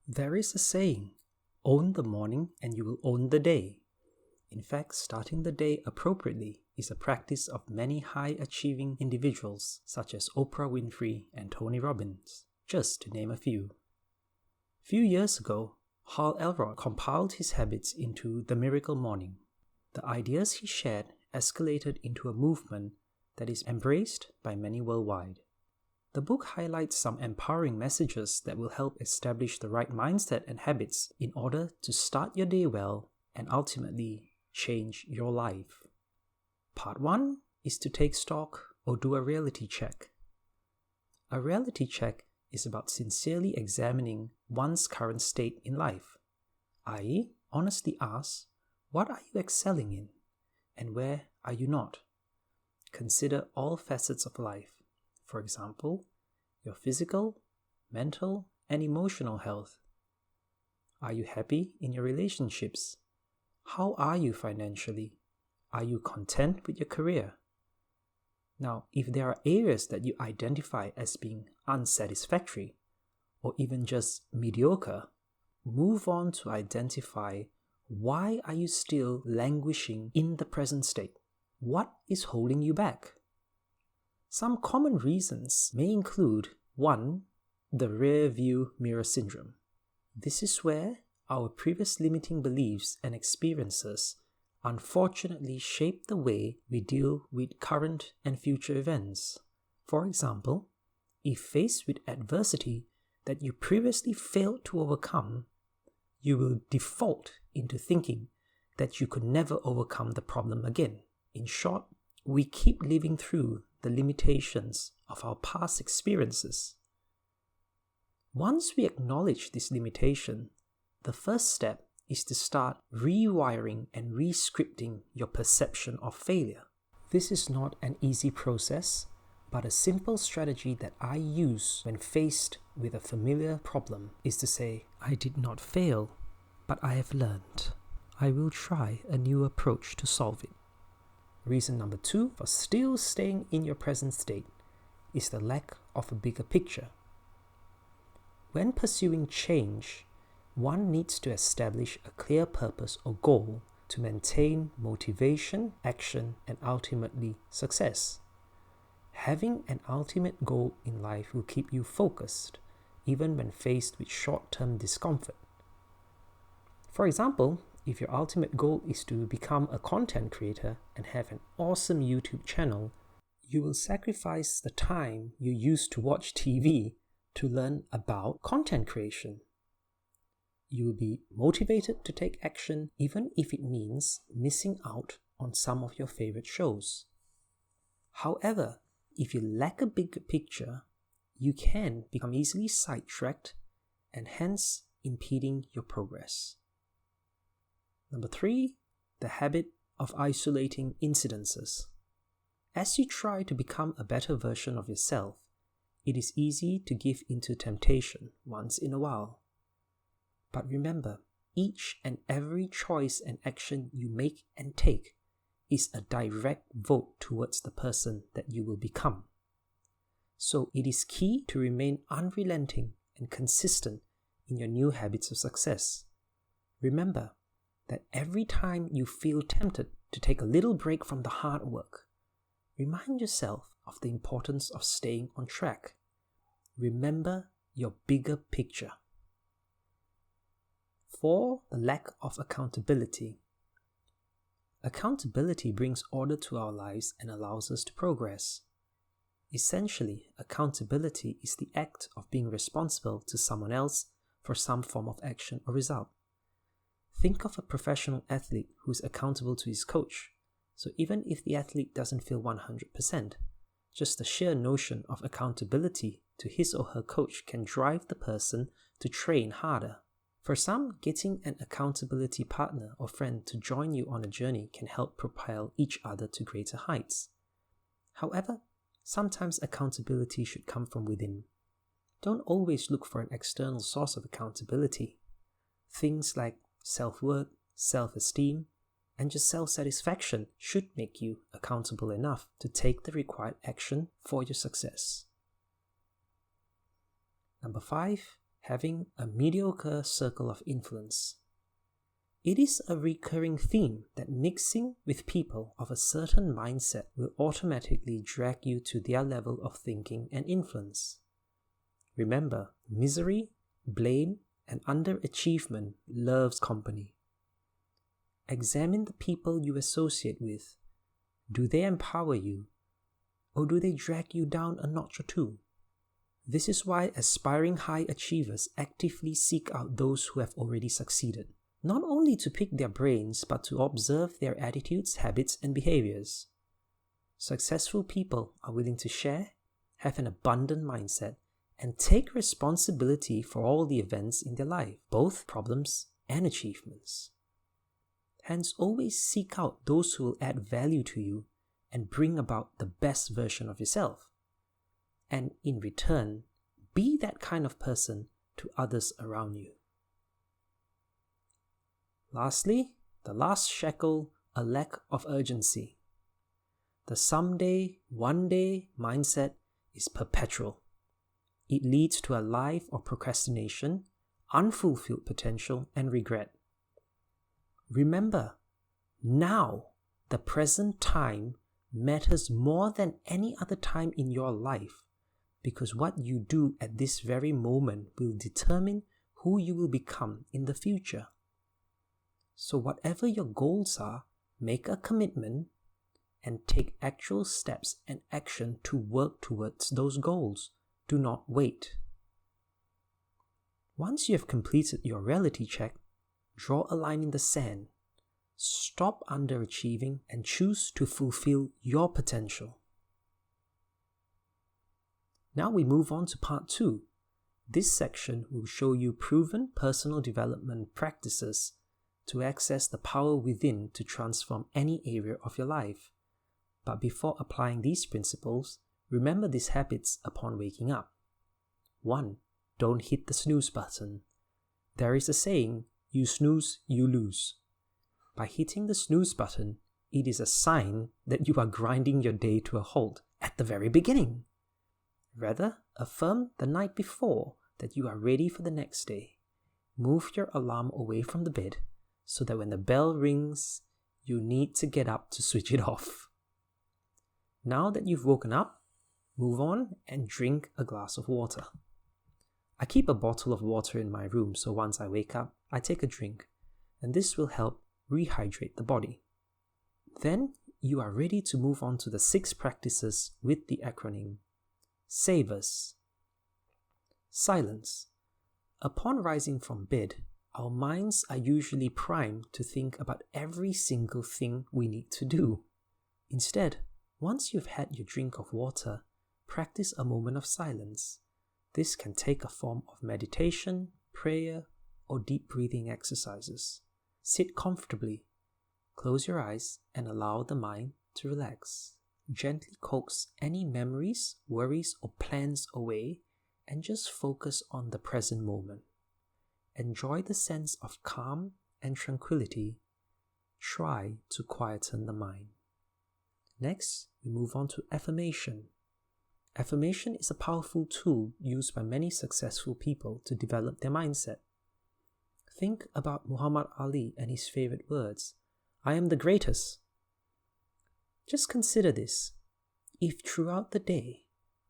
There is a saying, own the morning and you will own the day. In fact, starting the day appropriately is a practice of many high-achieving individuals such as Oprah Winfrey and Tony Robbins, just to name a few. Few years ago, Hal Elrod compiled his habits into The Miracle Morning. The ideas he shared escalated into a movement that is embraced by many worldwide. The book highlights some empowering messages that will help establish the right mindset and habits in order to start your day well and ultimately change your life. Part 1 is to take stock or do a reality check. A reality check is about sincerely examining one's current state in life, i.e., honestly ask, what are you excelling in and where are you not? Consider all facets of life. For example, your physical, mental, and emotional health. Are you happy in your relationships? How are you financially? Are you content with your career? Now, if there are areas that you identify as being unsatisfactory or even just mediocre, move on to identify why are you still languishing in the present state? What is holding you back? Some common reasons may include 1. The rearview mirror syndrome. This is where our previous limiting beliefs and experiences unfortunately shape the way we deal with current and future events. For example, if faced with adversity that you previously failed to overcome, you will default into thinking that you could never overcome the problem again. In short, we keep living through the limitations of our past experiences. Once we acknowledge this limitation, the first step is to start rewiring and re-scripting your perception of failure. This is not an easy process, but a simple strategy that I use when faced with a familiar problem is to say, I did not fail, but I have learned. I will try a new approach to solve it. Reason number 2 for still staying in your present state is the lack of a bigger picture. When pursuing change, one needs to establish a clear purpose or goal to maintain motivation, action, and ultimately success. Having an ultimate goal in life will keep you focused, even when faced with short-term discomfort. For example, if your ultimate goal is to become a content creator and have an awesome YouTube channel, you will sacrifice the time you used to watch TV to learn about content creation. You will be motivated to take action even if it means missing out on some of your favorite shows. However, if you lack a bigger picture, you can become easily sidetracked and hence impeding your progress. Number 3, the habit of isolating incidences. As you try to become a better version of yourself, it is easy to give into temptation once in a while. But remember, each and every choice and action you make and take is a direct vote towards the person that you will become. So it is key to remain unrelenting and consistent in your new habits of success. Remember that every time you feel tempted to take a little break from the hard work, remind yourself of the importance of staying on track. Remember your bigger picture. 4. The lack of accountability. Accountability brings order to our lives and allows us to progress. Essentially, accountability is the act of being responsible to someone else for some form of action or result. Think of a professional athlete who is accountable to his coach. So even if the athlete doesn't feel 100%, just the sheer notion of accountability to his or her coach can drive the person to train harder. For some, getting an accountability partner or friend to join you on a journey can help propel each other to greater heights. However, sometimes accountability should come from within. Don't always look for an external source of accountability. Things like self-worth, self-esteem, and just self-satisfaction should make you accountable enough to take the required action for your success. Number 5, having a mediocre circle of influence. It is a recurring theme that mixing with people of a certain mindset will automatically drag you to their level of thinking and influence. Remember, misery, blame, and underachievement loves company. Examine the people you associate with. Do they empower you, or do they drag you down a notch or two? This is why aspiring high achievers actively seek out those who have already succeeded, not only to pick their brains, but to observe their attitudes, habits, and behaviors. Successful people are willing to share, have an abundant mindset, and take responsibility for all the events in their life, both problems and achievements. Hence, always seek out those who will add value to you and bring about the best version of yourself. And in return, be that kind of person to others around you. Lastly, the last shekel, a lack of urgency. The someday, one day mindset is perpetual. It leads to a life of procrastination, unfulfilled potential, and regret. Remember, now, the present time, matters more than any other time in your life, because what you do at this very moment will determine who you will become in the future. So whatever your goals are, make a commitment and take actual steps and action to work towards those goals. Do not wait. Once you have completed your reality check, draw a line in the sand. Stop underachieving and choose to fulfill your potential. Now we move on to part 2. This section will show you proven personal development practices to access the power within to transform any area of your life. But before applying these principles, remember these habits upon waking up. 1. Don't hit the snooze button. There is a saying, you snooze, you lose. By hitting the snooze button, it is a sign that you are grinding your day to a halt at the very beginning. Rather, affirm the night before that you are ready for the next day. Move your alarm away from the bed so that when the bell rings, you need to get up to switch it off. Now that you've woken up, move on and drink a glass of water. I keep a bottle of water in my room, so once I wake up, I take a drink, and this will help rehydrate the body. Then you are ready to move on to the 6 practices with the acronym SAVERS. Silence. Upon rising from bed, our minds are usually primed to think about every single thing we need to do. Instead, once you've had your drink of water, practice a moment of silence. This can take a form of meditation, prayer, or deep breathing exercises. Sit comfortably, close your eyes, and allow the mind to relax. Gently coax any memories, worries, or plans away and just focus on the present moment. Enjoy the sense of calm and tranquility. Try to quieten the mind. Next, we move on to affirmation. Affirmation is a powerful tool used by many successful people to develop their mindset. Think about Muhammad Ali and his favorite words, "I am the greatest." Just consider this. If throughout the day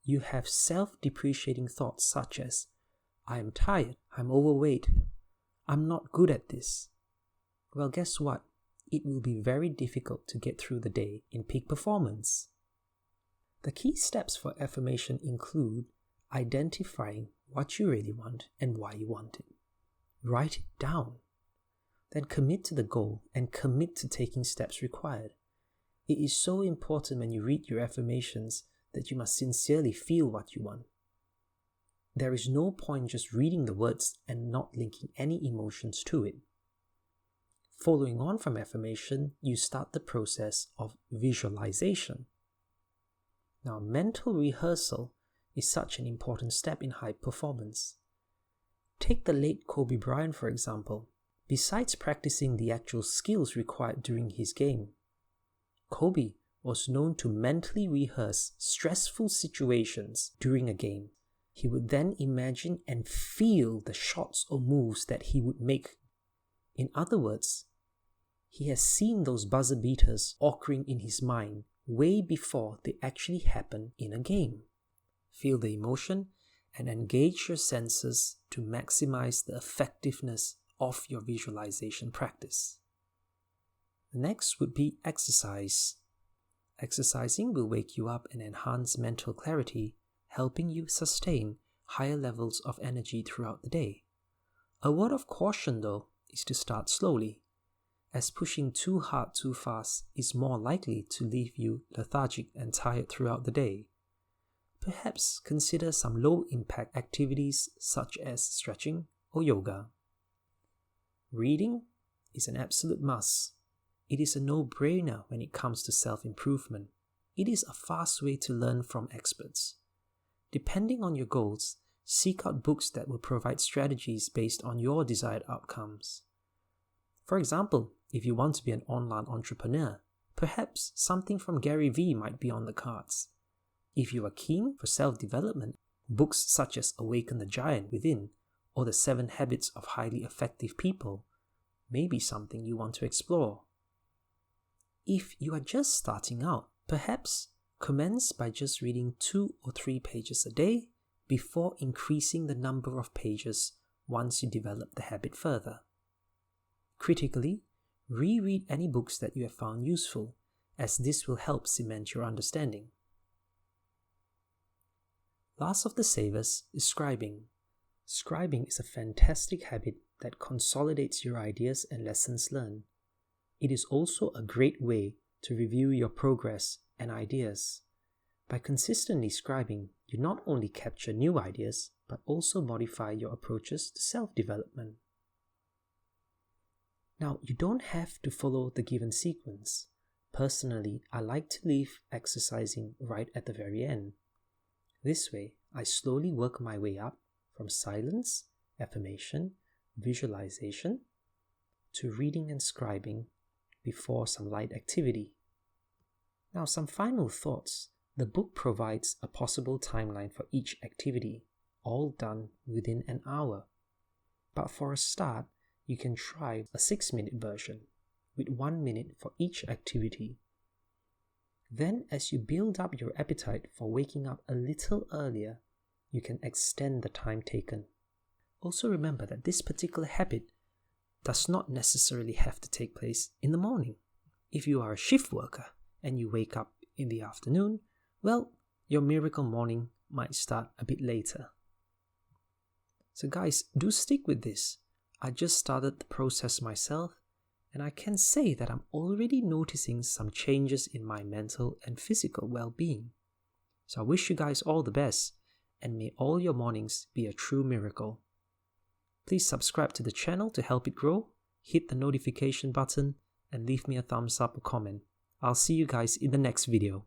you have self-depreciating thoughts such as, "I am tired, I'm overweight, I'm not good at this," well, guess what? It will be very difficult to get through the day in peak performance. The key steps for affirmation include identifying what you really want and why you want it. Write it down. Then commit to the goal and commit to taking steps required. It is so important when you read your affirmations that you must sincerely feel what you want. There is no point just reading the words and not linking any emotions to it. Following on from affirmation, you start the process of visualization. Now, mental rehearsal is such an important step in high performance. Take the late Kobe Bryant, for example. Besides practicing the actual skills required during his game, Kobe was known to mentally rehearse stressful situations during a game. He would then imagine and feel the shots or moves that he would make. In other words, he has seen those buzzer beaters occurring in his mind way before they actually happen in a game. Feel the emotion and engage your senses to maximize the effectiveness of your visualization practice. Next would be exercise. Exercising will wake you up and enhance mental clarity, helping you sustain higher levels of energy throughout the day. A word of caution though is to start slowly, as pushing too hard too fast is more likely to leave you lethargic and tired throughout the day. Perhaps consider some low-impact activities such as stretching or yoga. Reading is an absolute must. It is a no-brainer when it comes to self-improvement. It is a fast way to learn from experts. Depending on your goals, seek out books that will provide strategies based on your desired outcomes. For example, if you want to be an online entrepreneur, perhaps something from Gary Vee might be on the cards. If you are keen for self-development, books such as Awaken the Giant Within or The 7 Habits of Highly Effective People may be something you want to explore. If you are just starting out, perhaps commence by just reading 2 or 3 pages a day before increasing the number of pages once you develop the habit further. Critically, reread any books that you have found useful, as this will help cement your understanding. Last of the savers is scribing. Scribing is a fantastic habit that consolidates your ideas and lessons learned. It is also a great way to review your progress and ideas. By consistently scribing, you not only capture new ideas, but also modify your approaches to self-development. Now, you don't have to follow the given sequence. Personally, I like to leave exercising right at the very end. This way, I slowly work my way up from silence, affirmation, visualization, to reading and scribing before some light activity. Now, some final thoughts. The book provides a possible timeline for each activity, all done within an hour. But for a start, you can try a 6-minute version, with 1 minute for each activity. Then, as you build up your appetite for waking up a little earlier, you can extend the time taken. Also remember that this particular habit does not necessarily have to take place in the morning. If you are a shift worker and you wake up in the afternoon, well, your miracle morning might start a bit later. So guys, do stick with this. I just started the process myself, and I can say that I'm already noticing some changes in my mental and physical well-being. So I wish you guys all the best, and may all your mornings be a true miracle. Please subscribe to the channel to help it grow, hit the notification button, and leave me a thumbs up or comment. I'll see you guys in the next video.